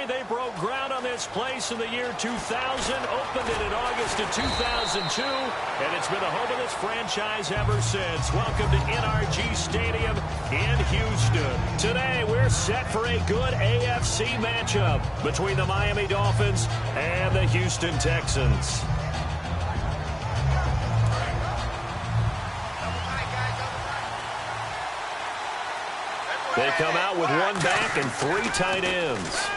territory. They broke ground on this place in the year 2000, opened it in August of 2002, and it's been the home of this franchise ever since. Welcome to NRG Stadium in Houston. Today, we're set for a good AFC matchup between the Miami Dolphins and the Houston Texans. They come out with one back and three tight ends.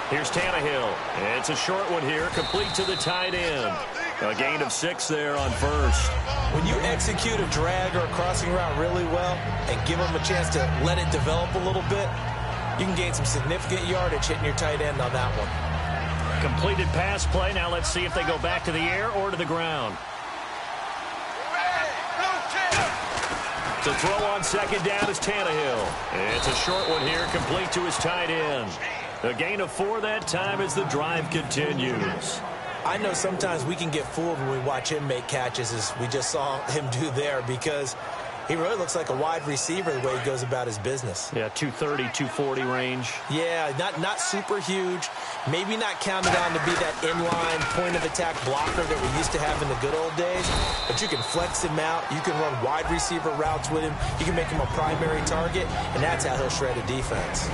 Here's Tannehill. It's a short one here, complete to the tight end. A gain of 6 there on first. When you execute a drag or a crossing route really well and give them a chance to let it develop a little bit, you can gain some significant yardage hitting your tight end on that one. Completed pass play. Now let's see if they go back to the air or to the ground. To throw on second down is Tannehill. It's a short one here, complete to his tight end. A gain of 4 that time as the drive continues. I know sometimes we can get fooled when we watch him make catches, as we just saw him do there, because he really looks like a wide receiver the way he goes about his business. Yeah, 230, 240 range. Yeah, not super huge. Maybe not counted on to be that inline point-of-attack blocker that we used to have in the good old days. But you can flex him out. You can run wide receiver routes with him. You can make him a primary target, and that's how he'll shred a defense.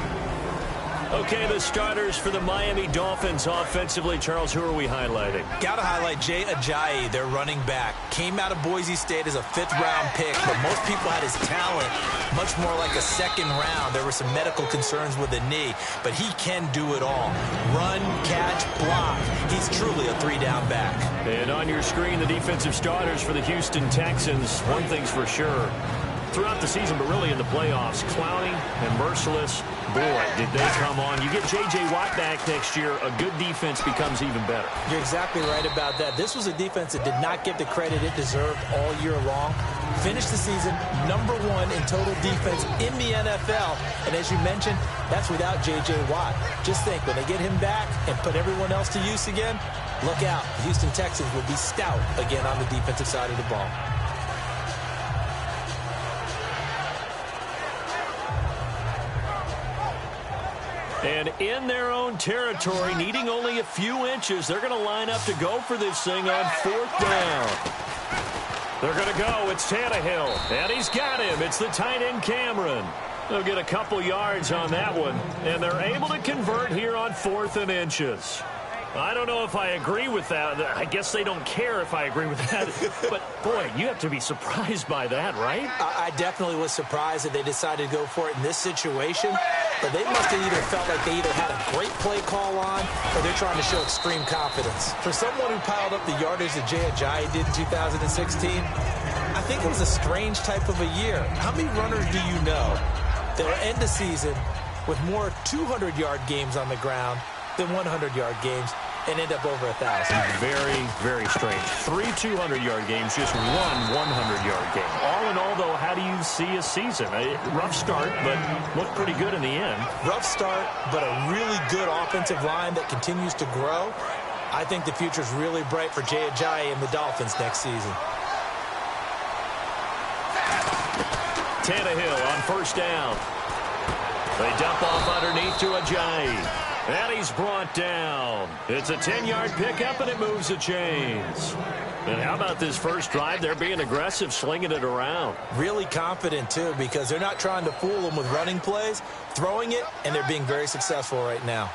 Okay, the starters for the Miami Dolphins offensively. Charles, who are we highlighting? Got to highlight Jay Ajayi, their running back. Came out of Boise State as a 5th-round pick, but most people had his talent much more like a 2nd round. There were some medical concerns with the knee, but he can do it all. Run, catch, block. He's truly a 3-down back. And on your screen, the defensive starters for the Houston Texans. One thing's for sure. Throughout the season, but really in the playoffs, Clowney and Merciless, boy, did they come on. You get J.J. Watt back next year, a good defense becomes even better. You're exactly right about that. This was a defense that did not get the credit it deserved all year long. Finished the season #1 in total defense in the NFL. And as you mentioned, that's without J.J. Watt. Just think, when they get him back and put everyone else to use again, look out. The Houston Texans will be stout again on the defensive side of the ball. And in their own territory, needing only a few inches, they're going to line up to go for this thing on 4th down. They're going to go. It's Tannehill. And he's got him. It's the tight end Cameron. They'll get a couple yards on that one. And they're able to convert here on 4th and inches. I don't know if I agree with that. I guess they don't care if I agree with that. But, boy, you have to be surprised by that, right? I definitely was surprised that they decided to go for it in this situation. But they must have either felt like they either had a great play call on or they're trying to show extreme confidence. For someone who piled up the yardage that Jay Ajayi did in 2016, I think it was a strange type of a year. How many runners do you know that will end the season with more 200-yard games on the ground than 100-yard games and end up over 1,000. Very, very strange. 3 200-yard games, just 1 100-yard game. All in all, though, how do you see a season? A rough start, but looked pretty good in the end. Rough start, but a really good offensive line that continues to grow. I think the future's really bright for Jay Ajayi and the Dolphins next season. Tannehill on 1st down. They dump off underneath to Ajayi. And he's brought down. It's a 10-yard pickup, and it moves the chains. And how about this first drive? They're being aggressive, slinging it around. Really confident, too, because they're not trying to fool them with running plays, throwing it, and they're being very successful right now.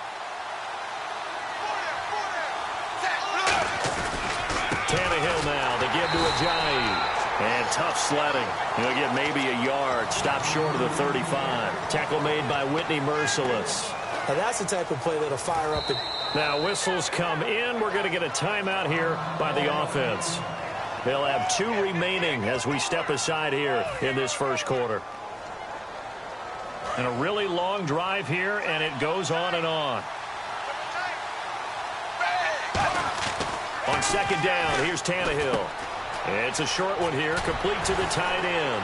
Tannehill now to give to Ajayi. And tough sledding. He'll get maybe a yard. Stop short of the 35. Tackle made by Whitney Merciless. Now that's the type of play that'll fire up. Now whistles come in. We're going to get a timeout here by the offense. They'll have 2 remaining as we step aside here in this first quarter. And a really long drive here, and it goes on and on. On 2nd down, here's Tannehill. It's a short one here, complete to the tight end.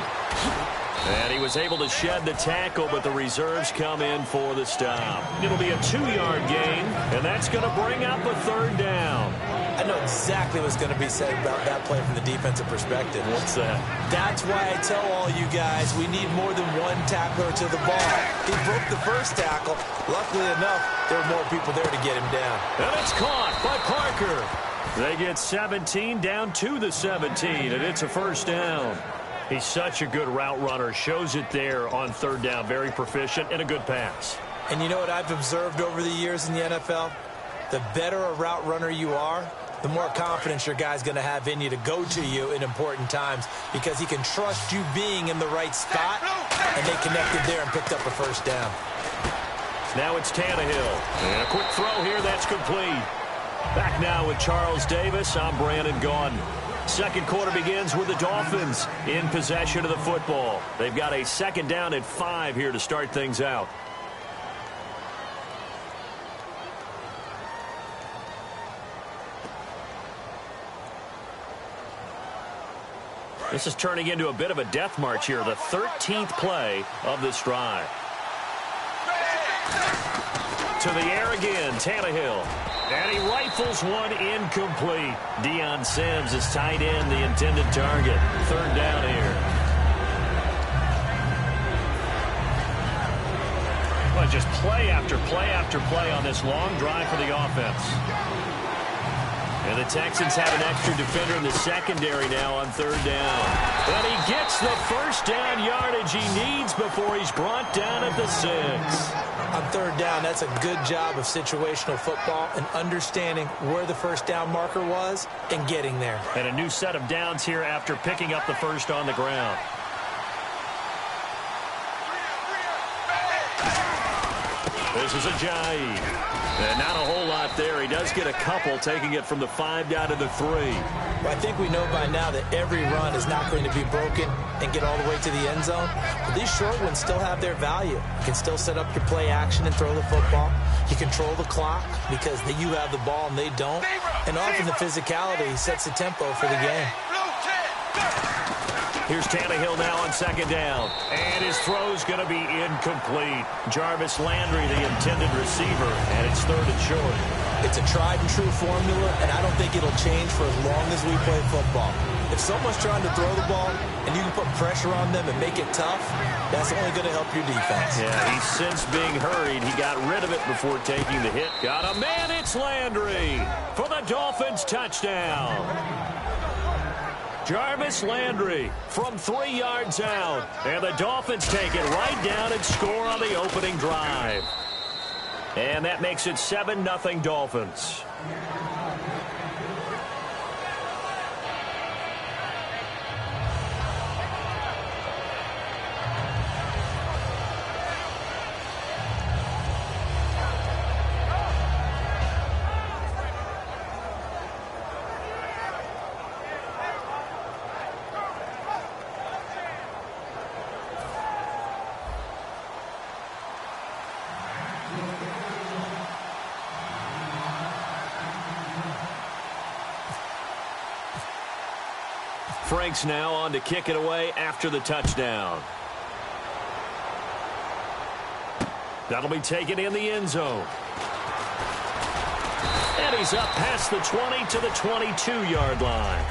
And he was able to shed the tackle, but the reserves come in for the stop. It'll be a 2-yard gain, and that's going to bring up a 3rd down. I know exactly what's going to be said about that play from the defensive perspective. What's that? That's why I tell all you guys we need more than one tackler to the ball. He broke the first tackle. Luckily enough, there were more people there to get him down. And it's caught by Parker. They get 17 down to the 17, and it's a 1st down. He's such a good route runner. Shows it there on 3rd down. Very proficient and a good pass. And you know what I've observed over the years in the NFL? The better a route runner you are, the more confidence your guy's going to have in you to go to you in important times because he can trust you being in the right spot, and they connected there and picked up a 1st down. Now it's Tannehill. And a quick throw here that's complete. Back now with Charles Davis. I'm Brandon Gaudin. Second quarter begins with the Dolphins in possession of the football. They've got a 2nd down and 5 here to start things out. This is turning into a bit of a death march here, the 13th play of this drive. To the air again, Tannehill. And he rifles one incomplete. Deion Sims is tight end, the intended target. 3rd down here. Well, just play after play after play on this long drive for the offense. And the Texans have an extra defender in the secondary now on 3rd down. And he gets the 1st down yardage he needs before he's brought down at the 6. On 3rd down, that's a good job of situational football and understanding where the 1st down marker was and getting there. And a new set of downs here after picking up the 1st on the ground. This is Ajayi. And not a whole lot there. He does get a couple, taking it from the 5 down to the 3. Well, I think we know by now that every run is not going to be broken and get all the way to the end zone. But these short ones still have their value. You can still set up your play action and throw the football. You control the clock because you have the ball and they don't. And often the physicality sets the tempo for the game. Here's Tannehill now on 2nd down. And his throw's going to be incomplete. Jarvis Landry, the intended receiver, and it's 3rd and short. It's a tried and true formula, and I don't think it'll change for as long as we play football. If someone's trying to throw the ball and you can put pressure on them and make it tough, that's only going to help your defense. Yeah, he's since being hurried. He got rid of it before taking the hit. Got a man, it's Landry for the Dolphins touchdown. Jarvis Landry from 3 yards out. And the Dolphins take it right down and score on the opening drive. And that makes it 7-0 Dolphins. Franks now on to kick it away after the touchdown. That'll be taken in the end zone. And he's up past the 20 to the 22-yard line.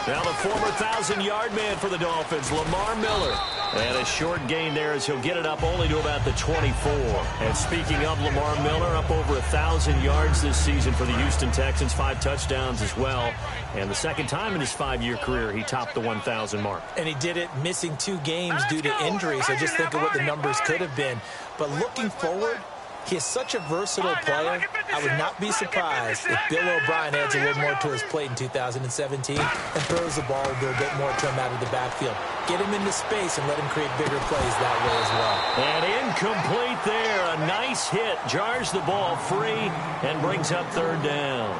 Now the former 1,000-yard man for the Dolphins, Lamar Miller. And a short gain there as he'll get it up only to about the 24. And speaking of Lamar Miller, up over 1,000 yards this season for the Houston Texans, 5 touchdowns as well. And the second time in his 5-year career, he topped the 1,000 mark. And he did it missing 2 games due to injury, so just think of what the numbers could have been. But looking forward, he is such a versatile player. I would not be surprised if Bill O'Brien adds a little more to his plate in 2017 and throws the ball a little bit more to him out of the backfield. Get him into space and let him create bigger plays that way as well. And incomplete there. A nice hit. Jars the ball free and brings up 3rd down.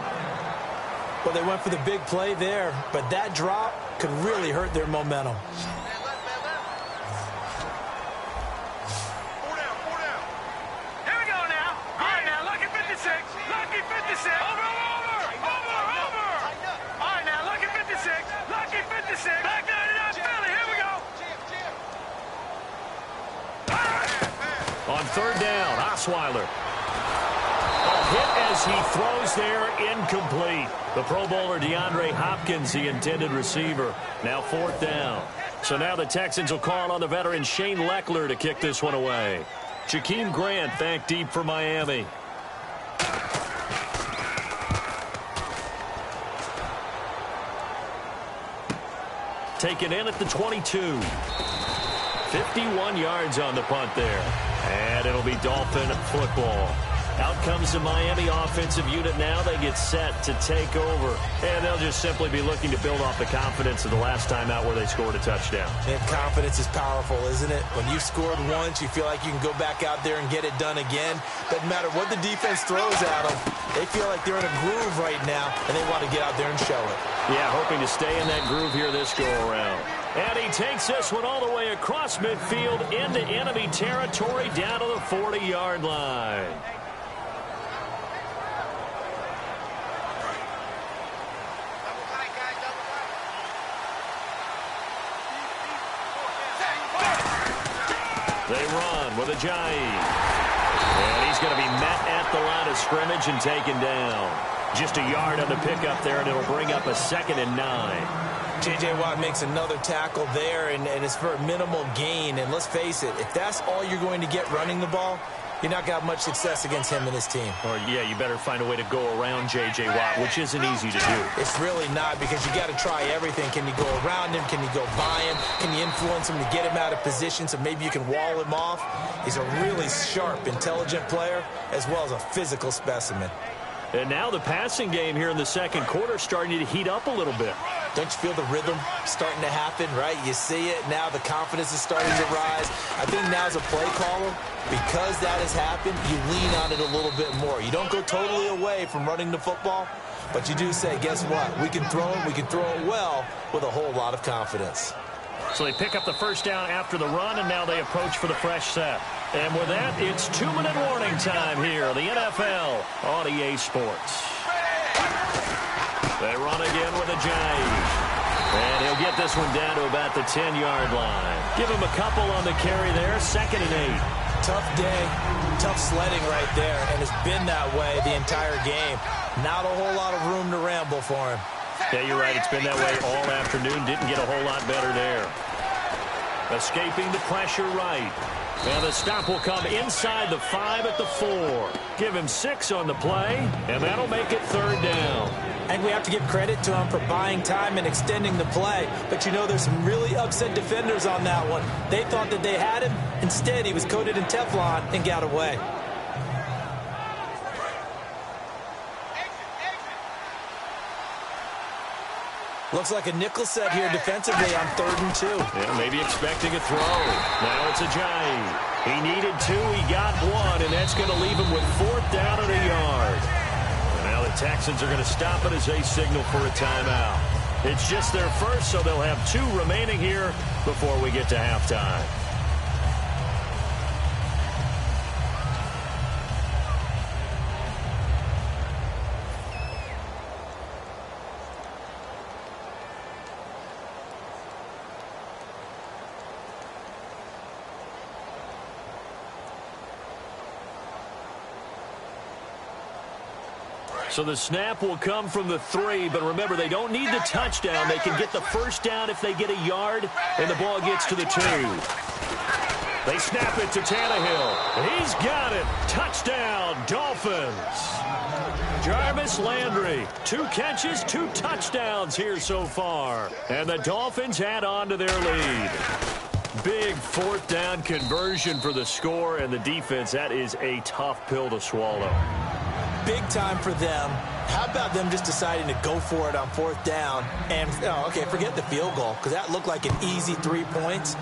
Well, they went for the big play there, but that drop could really hurt their momentum. On third down, Osweiler. A hit as he throws there, incomplete. The Pro Bowler DeAndre Hopkins, the intended receiver. Now fourth down. So now the Texans will call on the veteran Shane Leckler to kick this one away. Jakeem Grant back deep for Miami. Taken in at the 22. 51 yards on the punt there. And it'll be Dolphin football. Out comes the Miami offensive unit now. They get set to take over. And they'll just simply be looking to build off the confidence of the last time out where they scored a touchdown. And confidence is powerful, isn't it? When you've scored once, you feel like you can go back out there and get it done again. Doesn't matter what the defense throws at them. They feel like they're in a groove right now, and they want to get out there and show it. Yeah, hoping to stay in that groove here this go-around. And he takes this one all the way across midfield into enemy territory down to the 40-yard line. They run with Ajayi. And he's going to be met at the line of scrimmage and taken down. Just a yard on the pickup there, and it'll bring up a 2nd and 9. J.J. Watt makes another tackle there, and it's for a minimal gain. And let's face it, if that's all you're going to get running the ball, you're not going to have much success against him and his team. Or, yeah, you better find a way to go around J.J. Watt, which isn't easy to do. It's really not, because you got to try everything. Can you go around him? Can you go by him? Can you influence him to get him out of position so maybe you can wall him off? He's a really sharp, intelligent player, as well as a physical specimen. And now the passing game here in the second quarter starting to heat up a little bit. Don't you feel the rhythm starting to happen, right? You see it. Now the confidence is starting to rise. I think now as a play caller, because that has happened, you lean on it a little bit more. You don't go totally away from running the football, but you do say, guess what? We can throw it. We can throw it well with a whole lot of confidence. So they pick up the first down after the run, and now they approach for the fresh set. And with that, it's 2-minute warning time here, the NFL on EA Sports. They run again with Ajayi. And he'll get this one down to about the 10-yard line. Give him a couple on the carry there, 2nd and 8. Tough day, tough sledding right there, and it's been that way the entire game. Not a whole lot of room to ramble for him. Yeah, you're right. It's been that way all afternoon. Didn't get a whole lot better there. Escaping the pressure right. And the stop will come inside the 5 at the 4. Give him 6 on the play, and that'll make it 3rd down. And we have to give credit to him for buying time and extending the play. But you know, there's some really upset defenders on that one. They thought that they had him. Instead, he was coated in Teflon and got away. Looks like a nickel set here defensively on 3rd and 2. Yeah, maybe expecting a throw. Now it's Ajayi. He needed 2. He got 1, and that's going to leave him with 4th down and a yard. And now the Texans are going to stop it as they signal for a timeout. It's just their first, so they'll have 2 remaining here before we get to halftime. So the snap will come from the 3, but remember, they don't need the touchdown. They can get the first down if they get a yard, and the ball gets to the 2. They snap it to Tannehill. He's got it. Touchdown, Dolphins. Jarvis Landry, 2 catches, 2 touchdowns here so far. And the Dolphins add on to their lead. Big 4th down conversion for the score, and the defense, that is a tough pill to swallow. Big time for them. How about them just deciding to go for it on 4th down? And, okay, forget the field goal, because that looked like an easy 3 points.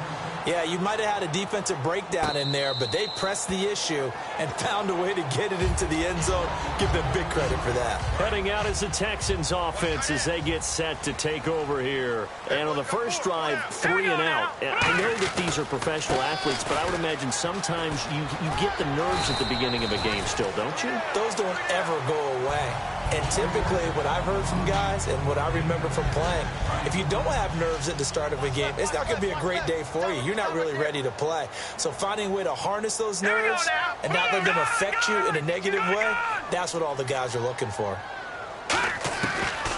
Yeah, you might have had a defensive breakdown in there, but they pressed the issue and found a way to get it into the end zone. Give them big credit for that. Heading out is the Texans offense as they get set to take over here. And on the first drive, 3 and out. I know that these are professional athletes, but I would imagine sometimes you get the nerves at the beginning of a game still, don't you? Those don't ever go away. And typically what I've heard from guys and what I remember from playing, if you don't have nerves at the start of a game, it's not going to be a great day for you. You're not really ready to play. So finding a way to harness those nerves and not let them affect you in a negative way, that's what all the guys are looking for.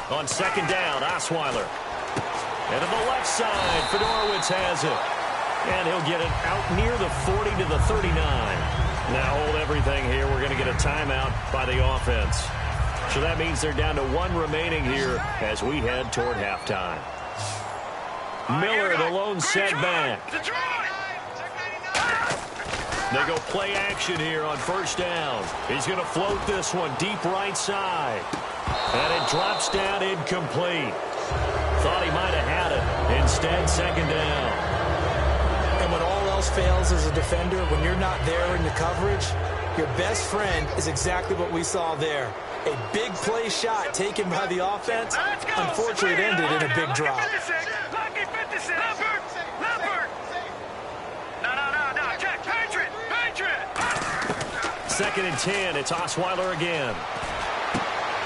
On second down, Osweiler. And to the left side, Fedorowicz has it. And he'll get it out near the 40 to the 39. Now hold everything here. We're going to get a timeout by the offense. So that means they're down to 1 remaining here as we head toward halftime. Miller, the lone setback. They go play action here on first down. He's going to float this one deep right side. And it drops down incomplete. Thought he might have had it. Instead, second down. And when all else fails as a defender, when you're not there in the coverage, your best friend is exactly what we saw there. A big play shot taken by the offense. Unfortunately, it ended in a big drop. Second and 10. It's Osweiler again.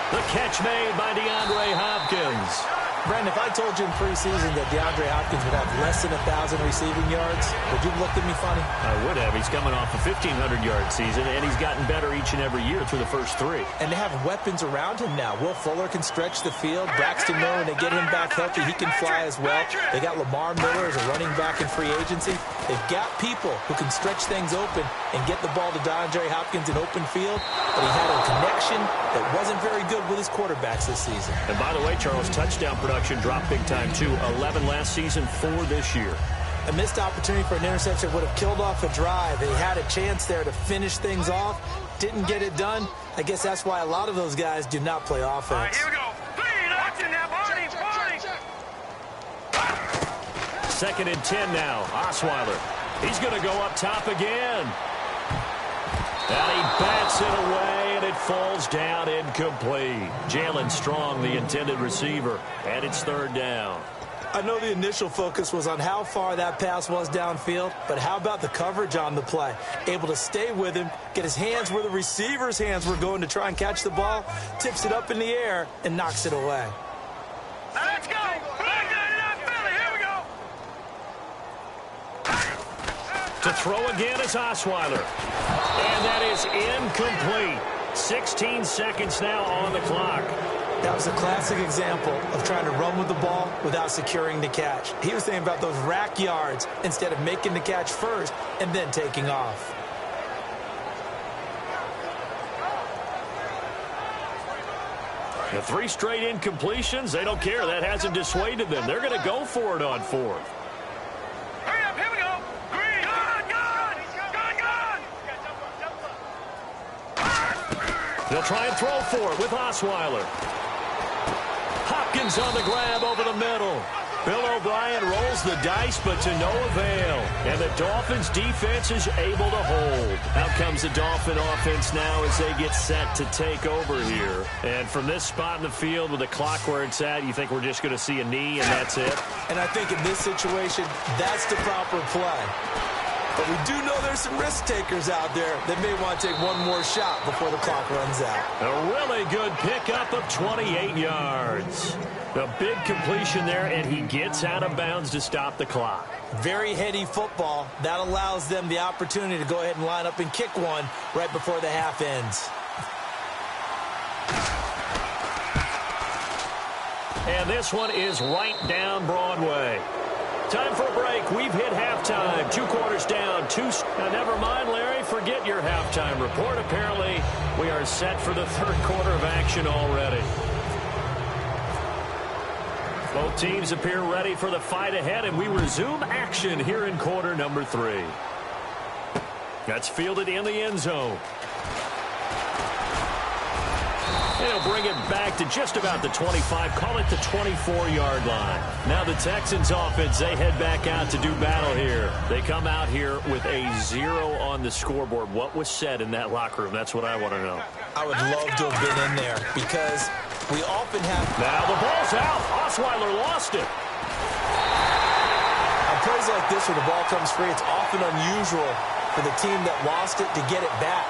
The catch made by DeAndre Hopkins. Brandon, if I told you in preseason that DeAndre Hopkins would have less than 1,000 receiving yards, would you have looked at me funny? I would have. He's coming off a 1,500-yard season, and he's gotten better each and every year through the first 3. And they have weapons around him now. Will Fuller can stretch the field. Braxton Miller, when they get him back healthy, he can fly as well. They got Lamar Miller as a running back in free agency. They've got people who can stretch things open and get the ball to DeAndre Hopkins in open field, but he had a connection that wasn't very good with his quarterbacks this season. And by the way, Charles, touchdown production dropped big time too. 11 last season, 4 this year. A missed opportunity for an interception would have killed off a drive. They had a chance there to finish things off. Didn't get it done. I guess that's why a lot of those guys do not play offense. All right, here we go. Second and 10 now. Osweiler. He's going to go up top again. And he bats it away, and it falls down incomplete. Jalen Strong, the intended receiver, and it's third down. I know the initial focus was on how far that pass was downfield, but how about the coverage on the play? Able to stay with him, get his hands where the receiver's hands were going to try and catch the ball, tips it up in the air, and knocks it away. Now let's go. Philly. Here we go. To throw again is Osweiler. And that is incomplete. 16 seconds now on the clock. That was a classic example of trying to run with the ball without securing the catch. He was thinking about those rack yards instead of making the catch first and then taking off. The 3 straight incompletions, they don't care. That hasn't dissuaded them. They're going to go for it on 4th. Hurry up, here we go. Green. Gone. They'll try and throw for it with Osweiler. Hopkins on the grab over the middle. Bill O'Brien rolls the dice, but to no avail. And the Dolphins' defense is able to hold. Out comes the Dolphin offense now as they get set to take over here. And from this spot in the field with the clock where it's at, you think we're just going to see a knee and that's it? And I think in this situation, that's the proper play. But we do know there's some risk takers out there that may want to take one more shot before the clock runs out. A really good pickup of 28 yards. A big completion there, and he gets out of bounds to stop the clock. Very heady football. That allows them the opportunity to go ahead and line up and kick one right before the half ends. And this one is right down Broadway. Time for a break. We've hit halftime. 2 quarters down. Now, never mind, Larry. Forget your halftime report. Apparently, we are set for the 3rd quarter of action already. Both teams appear ready for the fight ahead, and we resume action here in quarter number 3. That's fielded in the end zone. They'll bring it back to just about the 25, call it the 24-yard line. Now the Texans offense, they head back out to do battle here. They come out here with a 0 on the scoreboard. What was said in that locker room? That's what I want to know. I would love to have been in there because we often have... Now the ball's out. Osweiler lost it. On plays like this where the ball comes free, it's often unusual for the team that lost it to get it back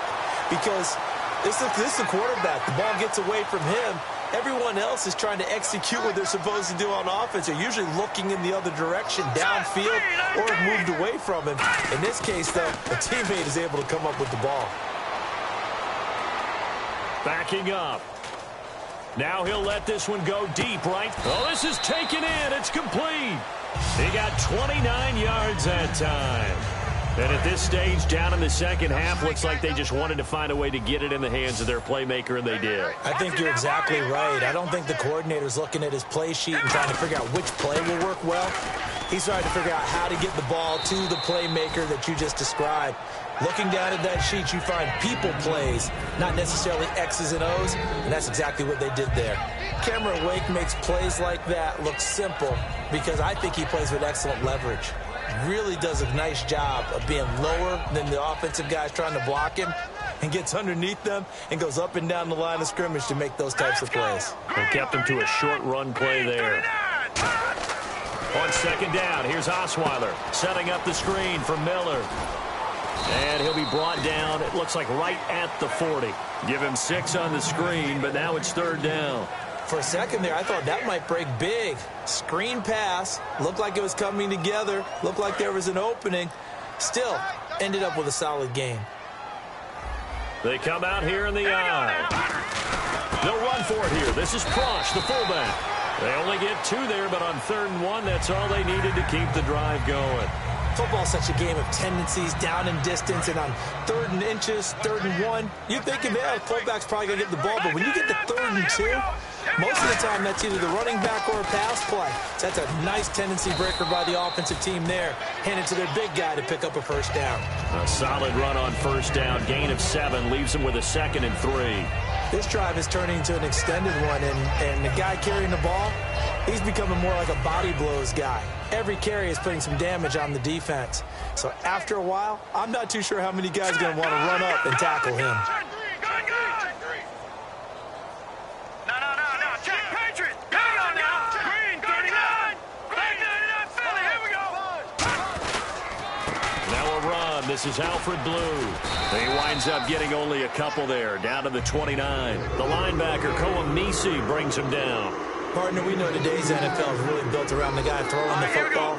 because... This is the quarterback. The ball gets away from him. Everyone else is trying to execute what they're supposed to do on offense. They're usually looking in the other direction, downfield, or have moved away from him. In this case, though, a teammate is able to come up with the ball. Backing up. Now he'll let this one go deep, right? Oh, this is taken in. It's complete. He got 29 yards that time. And at this stage, down in the second half, looks like they just wanted to find a way to get it in the hands of their playmaker, and they did. I think you're exactly right. I don't think the coordinator's looking at his play sheet and trying to figure out which play will work well. He's trying to figure out how to get the ball to the playmaker that you just described. Looking down at that sheet, you find people plays, not necessarily X's and O's, and that's exactly what they did there. Cameron Wake makes plays like that look simple because I think he plays with excellent leverage. Really does a nice job of being lower than the offensive guys trying to block him and gets underneath them and goes up and down the line of scrimmage to make those types of plays. They kept him to a short run play there. On second down, here's Osweiler setting up the screen for Miller. And he'll be brought down, it looks like right at the 40. Give him 6 on the screen, but now it's third down. For a second there, I thought that might break big. Screen pass. Looked like it was coming together. Looked like there was an opening. Still, ended up with a solid game. They come out here in the eye. They'll run for it here. This is Prosh, the fullback. They only get 2 there, but on 3rd and 1, that's all they needed to keep the drive going. Football's such a game of tendencies, down and distance, and on 3rd and inches, 3rd and 1, you think, yeah, the fullback's probably going to get the ball, but when you get to 3rd and 2, most of the time that's either the running back or a pass play. So that's a nice tendency breaker by the offensive team there. Hand it to their big guy to pick up a first down. A solid run on first down, gain of 7, leaves them with a 2nd and 3. This drive is turning into an extended one, and the guy carrying the ball, he's becoming more like a body blows guy. Every carry is putting some damage on the defense. So after a while, I'm not too sure how many guys are going to want to run up and tackle him. This is Alfred Blue. He winds up getting only a couple there, down to the 29. The linebacker, Koamisi, brings him down. Partner, we know today's NFL is really built around the guy throwing the football.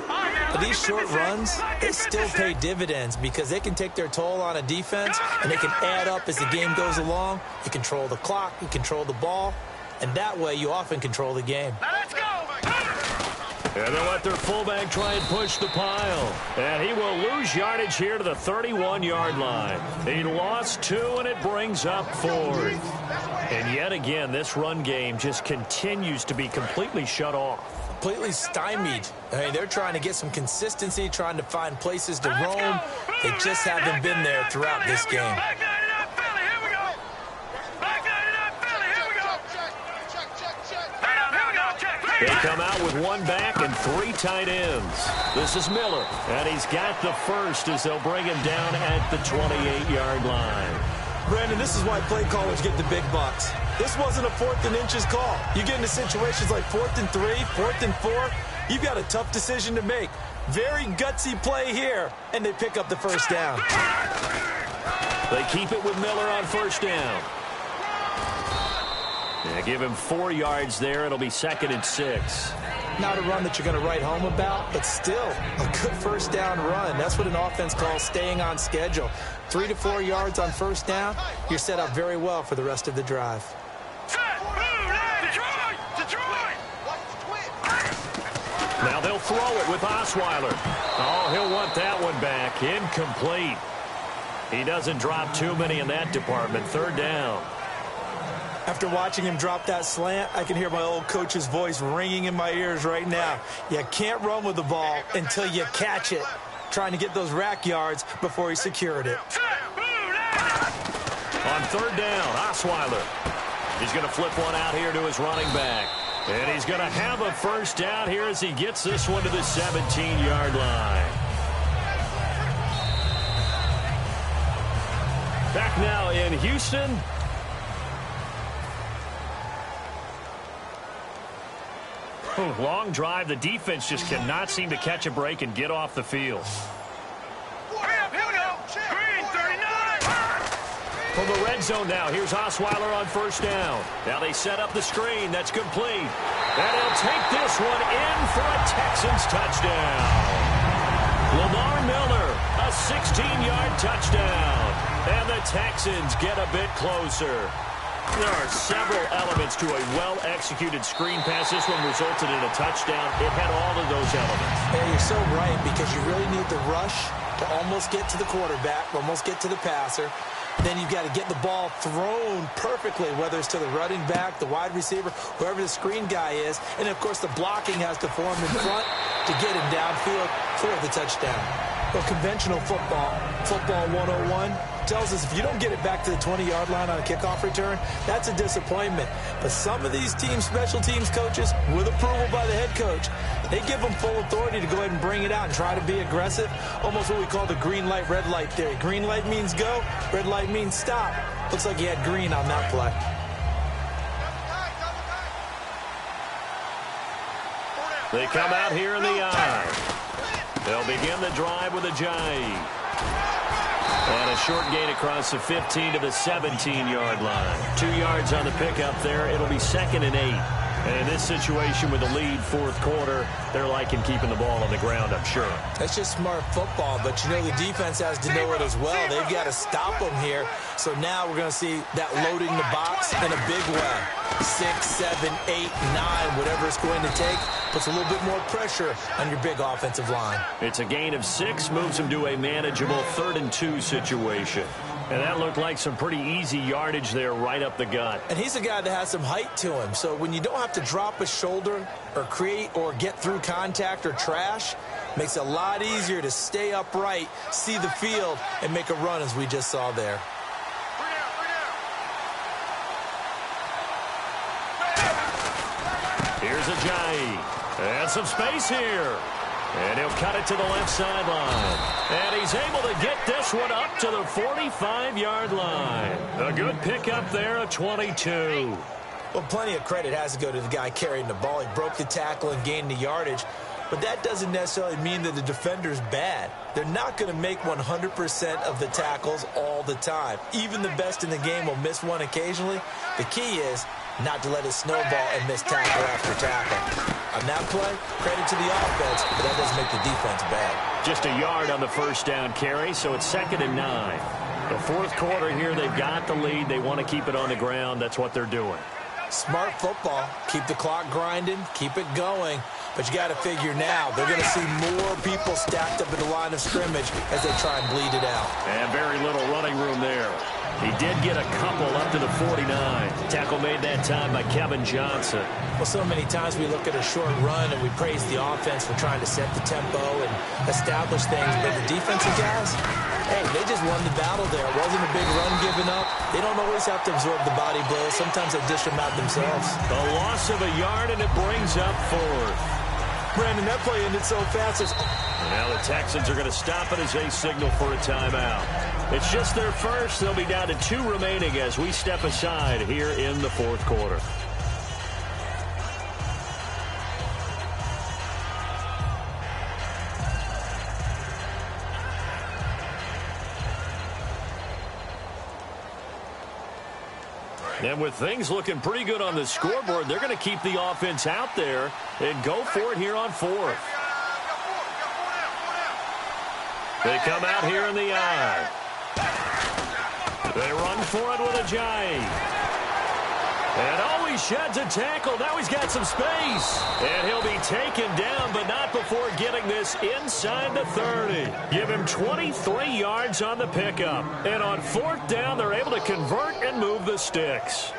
But these short runs, they still pay dividends because they can take their toll on a defense, and they can add up as the game goes along. You control the clock, you control the ball, and that way you often control the game. Now let's go! And they'll let their fullback try and push the pile. And he will lose yardage here to the 31-yard line. He lost 2, and it brings up 4th. And yet again, this run game just continues to be completely shut off. Completely stymied. I mean, they're trying to get some consistency, trying to find places to roam. They just haven't been there throughout this game. They come out with 1 back and 3 tight ends. This is Miller, and he's got the first as they'll bring him down at the 28-yard line. Brandon, this is why play callers get the big bucks. This wasn't a 4th and inches call. You get into situations like 4th and 3, 4th and 4, you've got a tough decision to make. Very gutsy play here, and they pick up the first down. They keep it with Miller on first down. Yeah, give him 4 yards there. It'll be 2nd and 6. Not a run that you're going to write home about, but still a good first down run. That's what an offense calls staying on schedule. 3 to 4 yards on first down, you're set up very well for the rest of the drive. Now they'll throw it with Osweiler. Oh, he'll want that one back. Incomplete. He doesn't drop too many in that department. 3rd down. After watching him drop that slant, I can hear my old coach's voice ringing in my ears right now. You can't run with the ball until you catch it. Trying to get those rack yards before he secured it. On 3rd down, Osweiler. He's going to flip one out here to his running back. And he's going to have a first down here as he gets this one to the 17-yard line. Back now in Houston. Long drive. The defense just cannot seem to catch a break and get off the field. Here we go. Green 39. From the red zone now, here's Osweiler on first down. Now they set up the screen. That's complete. And he'll take this one in for a Texans touchdown. Lamar Miller, a 16-yard touchdown. And the Texans get a bit closer. There are several elements to a well-executed screen pass. This one resulted in a touchdown. It had all of those elements. Yeah, you're so right, because you really need the rush to almost get to the quarterback, almost get to the passer. Then you've got to get the ball thrown perfectly, whether it's to the running back, the wide receiver, whoever the screen guy is. And, of course, the blocking has to form in front to get him downfield for the touchdown. Well, conventional football 101, tells us if you don't get it back to the 20-yard line on a kickoff return, that's a disappointment. But some of these teams, special teams coaches, with approval by the head coach, they give them full authority to go ahead and bring it out and try to be aggressive. Almost what we call the green light, red light theory. Green light means go, red light means stop. Looks like he had green on that play. They come out here in the eye. They'll begin the drive with a Jay. And a short gain across the 15 to the 17-yard line. 2 yards on the pickup there. It'll be 2nd and 8. And in this situation with the lead fourth quarter, they're liking keeping the ball on the ground, I'm sure. That's just smart football, but you know the defense has to know it as well. They've got to stop them here. So now we're going to see that loading the box in a big way. 6, 7, 8, 9, whatever it's going to take, puts a little bit more pressure on your big offensive line. It's a gain of 6, moves them to a manageable 3rd and 2 situation. And that looked like some pretty easy yardage there right up the gut. And he's a guy that has some height to him. So when you don't have to drop a shoulder or create or get through contact or trash, makes it a lot easier to stay upright, see the field, and make a run as we just saw there. Here's a Jay. And some space here. And he'll cut it to the left sideline. And he's able to get this one up to the 45-yard line. A good pickup there at 22. Well, plenty of credit has to go to the guy carrying the ball. He broke the tackle and gained the yardage. But that doesn't necessarily mean that the defender's bad. They're not going to make 100% of the tackles all the time. Even the best in the game will miss one occasionally. The key is not to let it snowball and miss tackle after tackle. On that play, credit to the offense, but that doesn't make the defense bad. Just a yard on the first down carry, so it's 2nd and 9. The fourth quarter here, they've got the lead. They want to keep it on the ground. That's what they're doing. Smart football. Keep the clock grinding. Keep it going. But you got to figure now, they're going to see more people stacked up at the line of scrimmage as they try and bleed it out. And very little running room there. He did get a couple up to the 49. Tackle made that time by Kevin Johnson. Well, so many times we look at a short run and we praise the offense for trying to set the tempo and establish things. But the defensive guys, hey, they just won the battle there. It wasn't a big run given up. They don't always have to absorb the body blows. Sometimes they dish them out themselves. The loss of a yard, and it brings up 4th. Brandon, that play ended so fast. Now the Texans are going to stop it as they signal for a timeout. It's just their first. They'll be down to 2 remaining as we step aside here in the fourth quarter. And with things looking pretty good on the scoreboard, they're going to keep the offense out there and go for it here on 4th. They come out here in the eye. They run for it with a Jay. And oh, he sheds a tackle. Now he's got some space. And he'll be taken down, but not before getting this inside the 30. Give him 23 yards on the pickup. And on 4th down, they're able to convert and move the sticks.